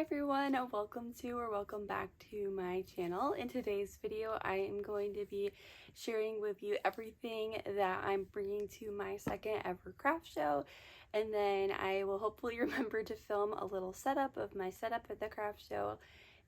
everyone, welcome back to my channel. In today's video I am going to be sharing with you everything that I'm bringing to my second ever craft show, and then I will hopefully remember to film a little setup of my setup at the craft show,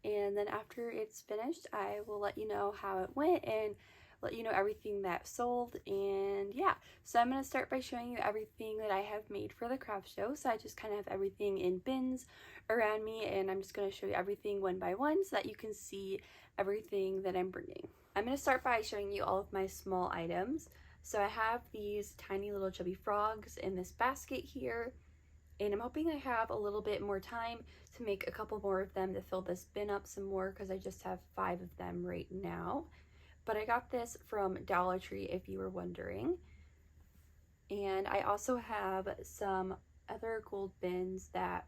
and then after it's finished I will let you know how it went and let you know everything that sold. And yeah, so I'm going to start by showing you everything that I have made for the craft show. So I just kind of have everything in bins around me, and I'm just going to show you everything one by one so that you can see everything that I'm bringing. I'm going to start by showing you all of my small items. So I have these tiny little chubby frogs in this basket here, and I'm hoping I have a little bit more time to make a couple more of them to fill this bin up some more, because I just have 5 of them right now. But I got this from Dollar Tree, if you were wondering. And I also have some other gold bins that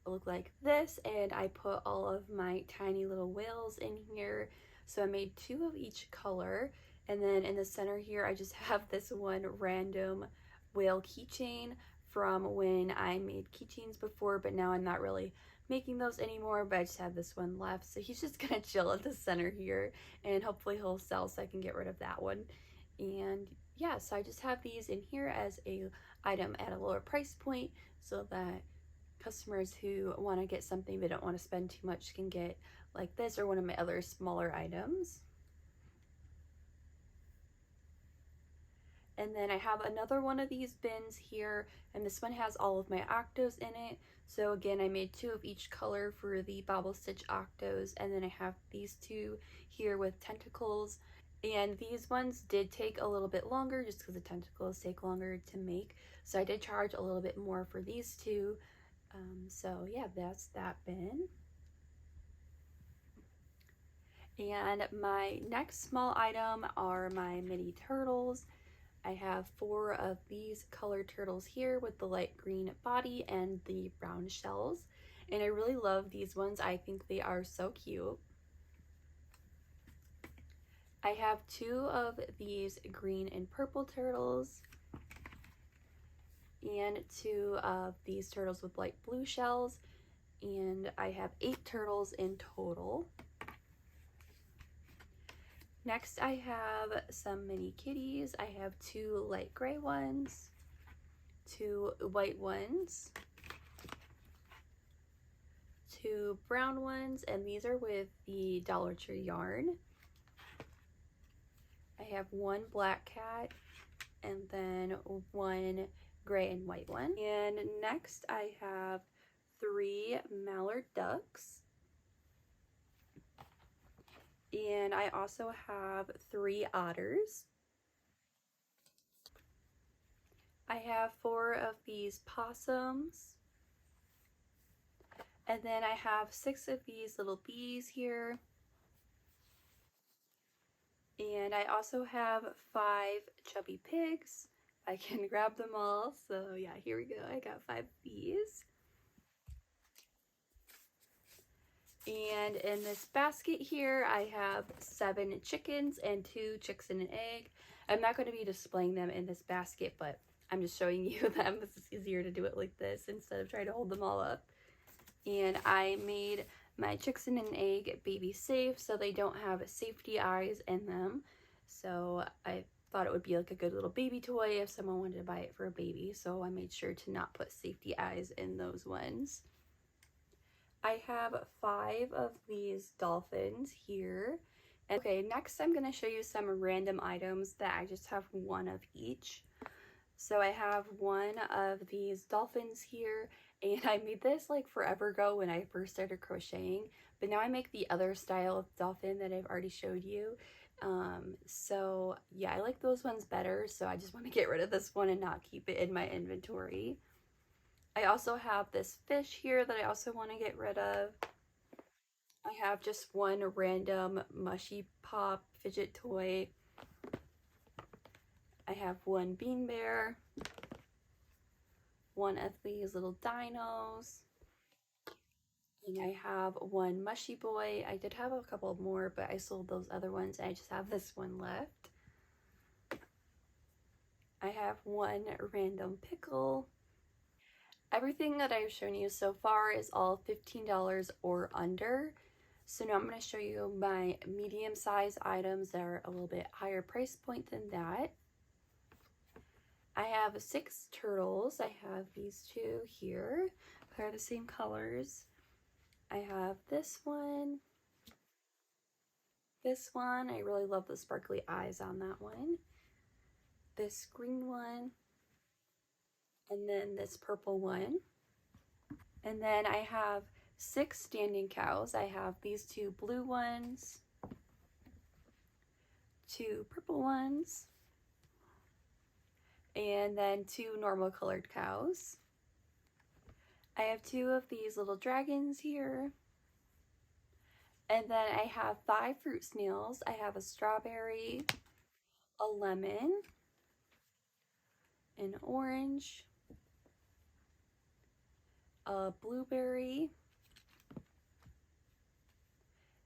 look like this, and I put all of my tiny little whales in here. So I made 2 of each color, and then in the center here I just have this one random whale keychain from when I made keychains before, but now I'm not really making those anymore, but I just have this one left. So he's just gonna chill at the center here, and hopefully he'll sell so I can get rid of that one. And yeah, so I just have these in here as a item at a lower price point, so that customers who want to get something but don't want to spend too much can get like this or one of my other smaller items. And then I have another one of these bins here, and this one has all of my octos in it. So again, I made 2 of each color for the bobble stitch octos, and then I have these 2 here with tentacles. And these ones did take a little bit longer just because the tentacles take longer to make. So I did charge a little bit more for these 2. So yeah, that's that bin. And my next small item are my mini turtles. I have 4 of these colored turtles here with the light green body and the brown shells. And I really love these ones. I think they are so cute. I have 2 of these green and purple turtles, and 2 of these turtles with light blue shells, and I have 8 turtles in total. Next I have some mini kitties. I have 2 light gray ones, 2 white ones, 2 brown ones, and these are with the Dollar Tree yarn. I have 1 black cat, and then 1 gray and white one. And next I have 3 mallard ducks. And I also have 3 otters. I have 4 of these possums. And then I have 6 of these little bees here. And I also have 5 chubby pigs. I can grab them all. So yeah, here we go. I got 5 bees. And in this basket here, I have 7 chickens and 2 chicks and an egg. I'm not going to be displaying them in this basket, but I'm just showing you them. It's easier to do it like this instead of trying to hold them all up. And I made my chicks and an egg baby safe, so they don't have safety eyes in them. So I thought it would be like a good little baby toy if someone wanted to buy it for a baby. So I made sure to not put safety eyes in those ones. I have 5 of these dolphins here. Okay, next I'm going to show you some random items that I just have 1 of each. So I have 1 of these dolphins here, and I made this like forever ago when I first started crocheting, but now I make the other style of dolphin that I've already showed you. So yeah, I like those ones better, so I just want to get rid of this one and not keep it in my inventory. I also have this fish here that I also want to get rid of. I have just 1 random mushy pop fidget toy. I have 1 bean bear, 1 of these little dinos, and I have 1 mushy boy. I did have a couple more, but I sold those other ones, and I just have this one left. I have 1 random pickle. everything that I've shown you so far is all $15 or under. So now I'm going to show you my medium size items that are a little bit higher price point than that. I have 6 turtles. I have these 2 here. They're the same colors. I have this one. This one, I really love the sparkly eyes on that one. This green one. And then this purple one. And then I have 6 standing cows. I have these 2 blue ones, 2 purple ones, and then 2 normal colored cows. I have 2 of these little dragons here. And then I have 5 fruit snails. I have a strawberry, a lemon, an orange, a blueberry,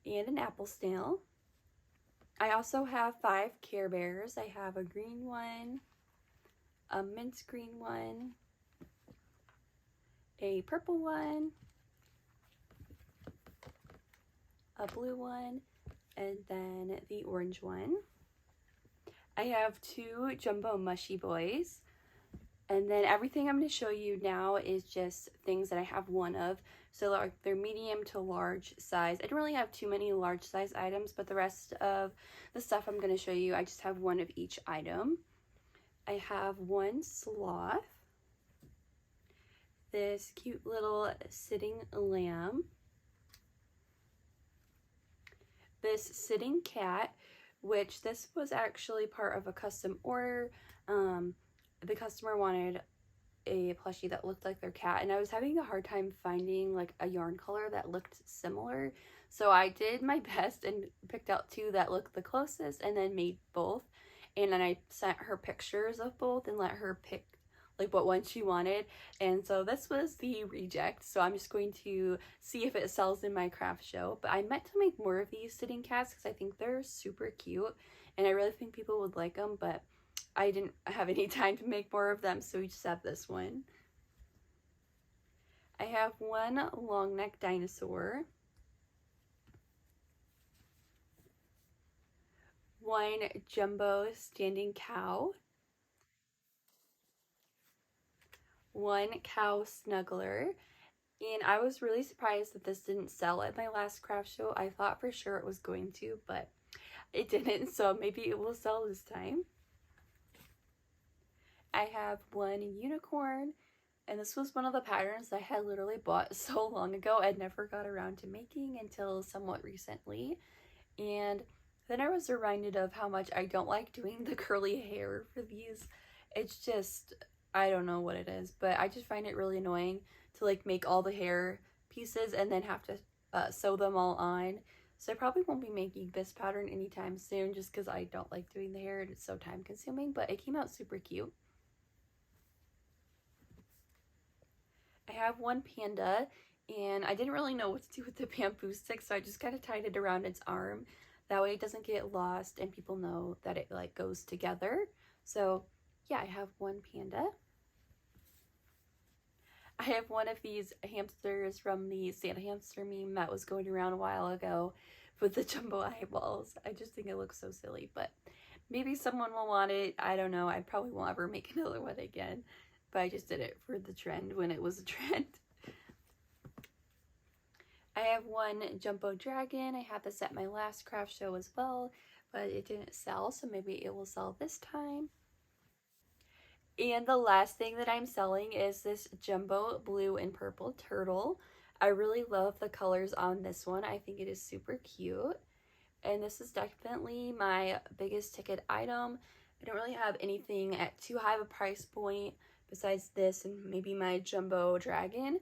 and an apple snail. I also have 5 Care Bears. I have a green one, a mint green one, a purple one, a blue one, and then the orange one. I have 2 jumbo mushy boys. And then everything I'm going to show you now is just things that I have one of. So like they're medium to large size. I don't really have too many large size items, but the rest of the stuff I'm going to show you, I just have one of each item. I have 1 sloth, this cute little sitting lamb, this sitting cat, which this was actually part of a custom order. The customer wanted a plushie that looked like their cat, and I was having a hard time finding like a yarn color that looked similar. So I did my best and picked out 2 that looked the closest and then made both. And then I sent her pictures of both and let her pick like what one she wanted. And so this was the reject. So I'm just going to see if it sells in my craft show. But I meant to make more of these sitting cats because I think they're super cute and I really think people would like them, but I didn't have any time to make more of them, so we just have this one. I have 1 long neck dinosaur, 1 jumbo standing cow, 1 cow snuggler, and I was really surprised that this didn't sell at my last craft show. I thought for sure it was going to, but it didn't, so maybe it will sell this time. I have 1 unicorn, and this was one of the patterns I had literally bought so long ago and never got around to making until somewhat recently. And then I was reminded of how much I don't like doing the curly hair for these. It's just, I don't know what it is, but I just find it really annoying to like make all the hair pieces and then have to sew them all on. So I probably won't be making this pattern anytime soon just because I don't like doing the hair and it's so time consuming, but it came out super cute. I have 1 panda, and I didn't really know what to do with the bamboo stick, so I just kind of tied it around its arm. That way it doesn't get lost and people know that it like goes together. So yeah, I have 1 panda. I have 1 of these hamsters from the Santa hamster meme that was going around a while ago with the jumbo eyeballs. I just think it looks so silly, but maybe someone will want it. I don't know. I probably won't ever make another one again. But I just did it for the trend when it was a trend. I have 1 jumbo dragon. I had this at my last craft show as well, but it didn't sell, so maybe it will sell this time. And the last thing that I'm selling is this jumbo blue and purple turtle. I really love the colors on this one. I think it is super cute. And this is definitely my biggest ticket item. I don't really have anything at too high of a price point besides this and maybe my jumbo dragon.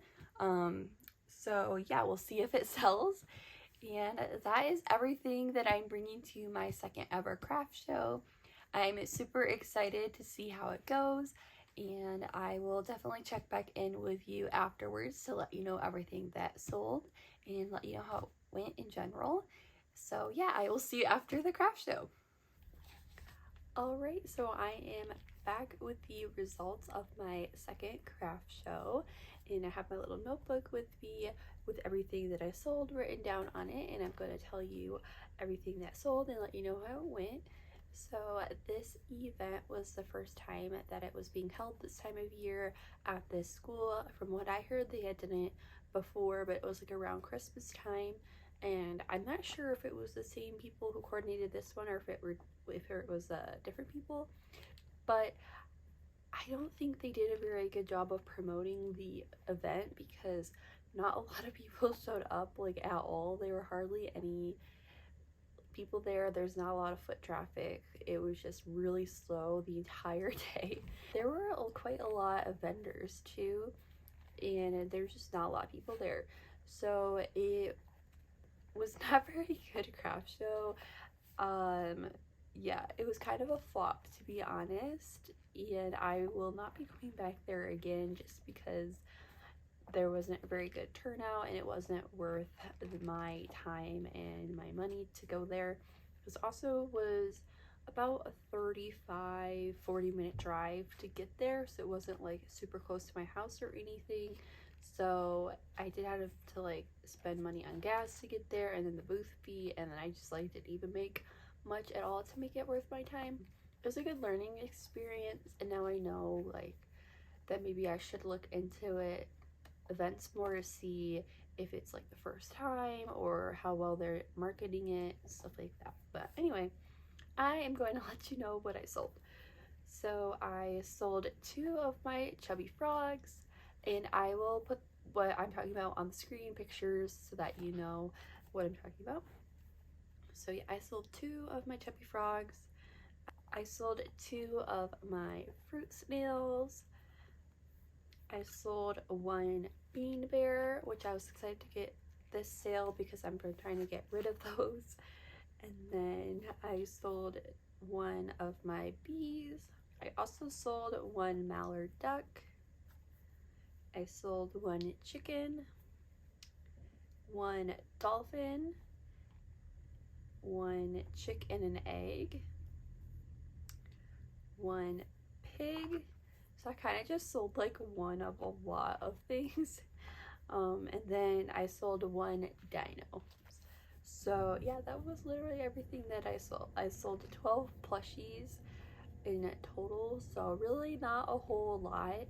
So yeah, we'll see if it sells. And that is everything that I'm bringing to my 2nd ever craft show. I'm super excited to see how it goes, and I will definitely check back in with you afterwards to let you know everything that sold and let you know how it went in general. So yeah, I will see you after the craft show. Alright, so I am back with the results of my 2nd craft show, and I have my little notebook with me with everything that I sold written down on it, and I'm going to tell you everything that sold and let you know how it went. So this event was the first time that it was being held this time of year at this school. From what I heard, they had done it before, but it was like around Christmas time, and I'm not sure if it was the same people who coordinated this one or if it was different people, but I don't think they did a very good job of promoting the event because not a lot of people showed up like at all. There were hardly any people there. There's not a lot of foot traffic. It was just really slow the entire day. There were quite a lot of vendors too, and there's just not a lot of people there. So it was not very good craft show. Yeah, it was kind of a flop, to be honest, and I will not be going back there again just because there wasn't a very good turnout and it wasn't worth my time and my money to go there. This also was about a 35-40 minute drive to get there, so it wasn't like super close to my house or anything. So I did have to like spend money on gas to get there, and then the booth fee, and then I just like didn't even make much at all to make it worth my time. It was a good learning experience, and now I know like that maybe I should look into events more to see if it's like the first time or how well they're marketing it, stuff like that. But anyway, I am going to let you know what I sold. So I sold 2 of my chubby frogs, and I will put what I'm talking about on the screen, pictures, so that you know what I'm talking about. So yeah, I sold 2 of my chubby frogs. I sold 2 of my fruit snails. I sold 1 bean bear, which I was excited to get this sale because I'm trying to get rid of those. And then I sold 1 of my bees. I also sold 1 mallard duck. I sold 1 chicken, 1 dolphin, 1 chick and an egg, 1 pig. So I kind of just sold like one of a lot of things. And then I sold 1 dino. So yeah, that was literally everything that I sold. I sold 12 plushies in total, so really not a whole lot.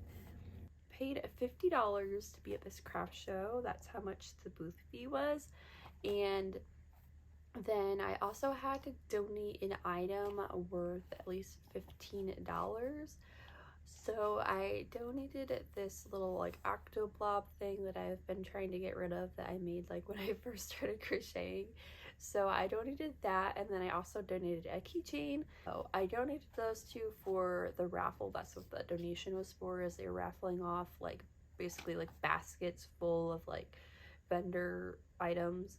Paid $50 to be at this craft show. That's how much the booth fee was. And then I also had to donate an item worth at least $15. So I donated this little like octo blob thing that I've been trying to get rid of that I made like when I first started crocheting. So I donated that, and then I also donated a keychain. So I donated those 2 for the raffle. That's what the donation was for, is they were raffling off like basically like baskets full of like vendor items.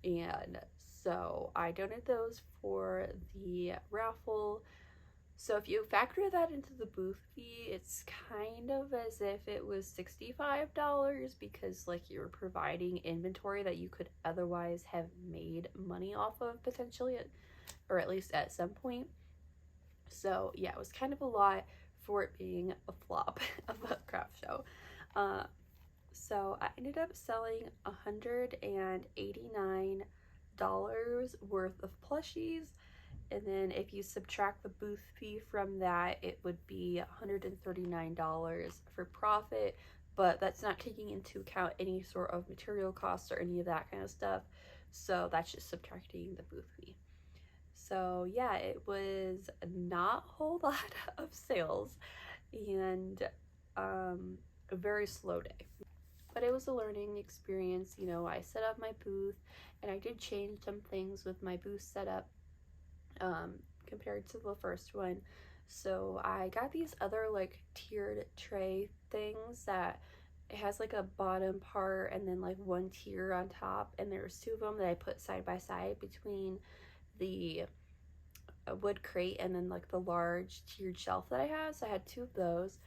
And so I donated those for the raffle. So if you factor that into the booth fee, it's kind of as if it was $65 because like you're providing inventory that you could otherwise have made money off of potentially, or at least at some point. So yeah, it was kind of a lot for it being a flop of a craft show. So I ended up selling $189 worth of plushies. And then if you subtract the booth fee from that, it would be $139 for profit, but that's not taking into account any sort of material costs or any of that kind of stuff. So that's just subtracting the booth fee. So yeah, it was not a whole lot of sales and a very slow day. But it was a learning experience. You know, I set up my booth and I did change some things with my booth setup compared to the first one. So I got these other like tiered tray things that it has like a bottom part and then like 1 tier on top, and there's 2 of them that I put side by side between the wood crate and then like the large tiered shelf that I have. So I had 2 of those.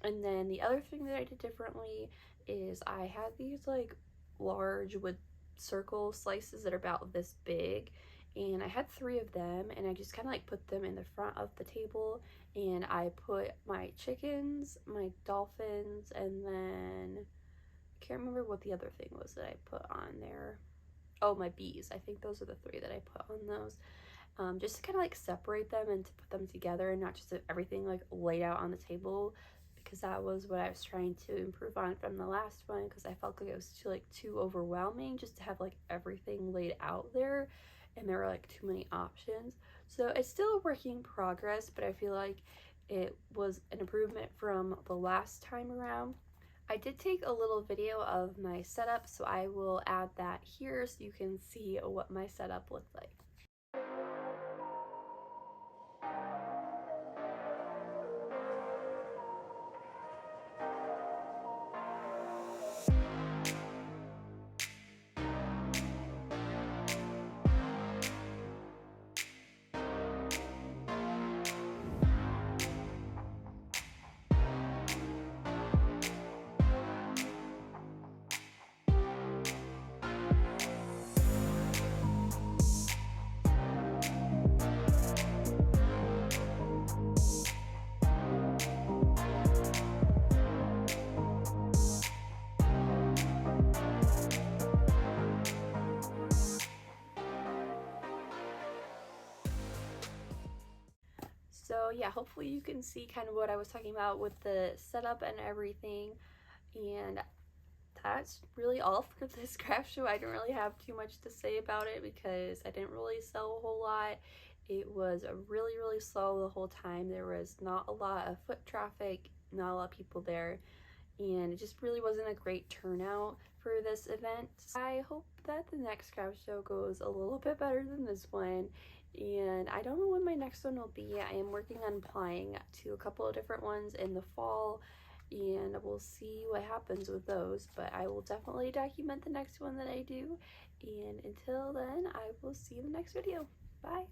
And then the other thing that I did differently is I had these like large wood circle slices that are about this big, and I had 3 of them, and I just kind of like put them in the front of the table, and I put my chickens, my dolphins, and then can't remember what the other thing was that I put on there. Oh, my bees. I think those are the 3 that I put on those. Just to kind of like separate them and to put them together and not just everything like laid out on the table, because that was what I was trying to improve on from the last one, because I felt like it was too overwhelming just to have like everything laid out there and there were like too many options. So it's still a work in progress, but I feel like it was an improvement from the last time around. I did take a little video of my setup, so I will add that here so you can see what my setup looked like. So yeah, hopefully you can see kind of what I was talking about with the setup and everything. And that's really all for this craft show. I don't really have too much to say about it because I didn't really sell a whole lot. It was really slow the whole time. There was not a lot of foot traffic, not a lot of people there, and it just really wasn't a great turnout for this event. I hope that the next craft show goes a little bit better than this one, and I don't know when my next one will be. I am working on applying to a couple of different ones in the fall, and we'll see what happens with those, but I will definitely document the next one that I do. And until then, I will see you in the next video. Bye.